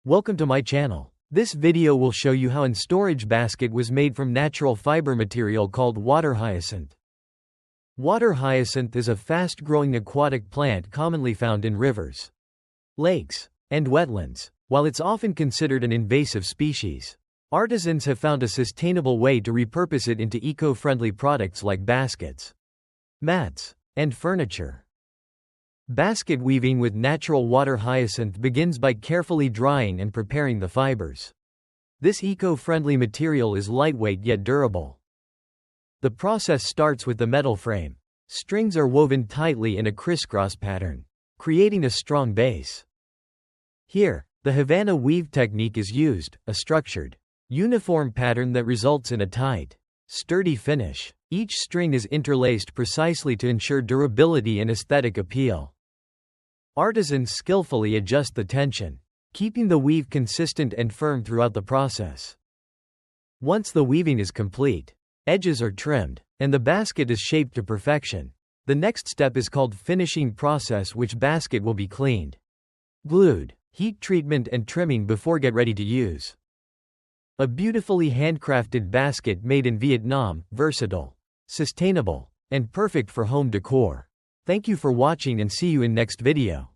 Welcome to my channel. This video will show you how an storage basket was made from natural fiber material called water hyacinth. Water hyacinth is a fast-growing aquatic plant commonly found in rivers, lakes, and wetlands. While it's often considered an invasive species, artisans have found a sustainable way to repurpose it into eco-friendly products like baskets, mats, and furniture. Basket weaving with natural water hyacinth begins by carefully drying and preparing the fibers. This eco-friendly material is lightweight yet durable. The process starts with the metal frame. Strings are woven tightly in a crisscross pattern, creating a strong base. Here, the Havana weave technique is used, a structured, uniform pattern that results in a tight, sturdy finish. Each string is interlaced precisely to ensure durability and aesthetic appeal. Artisans skillfully adjust the tension, keeping the weave consistent and firm throughout the process. Once the weaving is complete, edges are trimmed, and the basket is shaped to perfection. The next step is called finishing process, which basket will be cleaned, glued, heat treatment and trimming before get ready to use. A beautifully handcrafted basket made in Vietnam, versatile, sustainable, and perfect for home decor. Thank you for watching and see you in next video.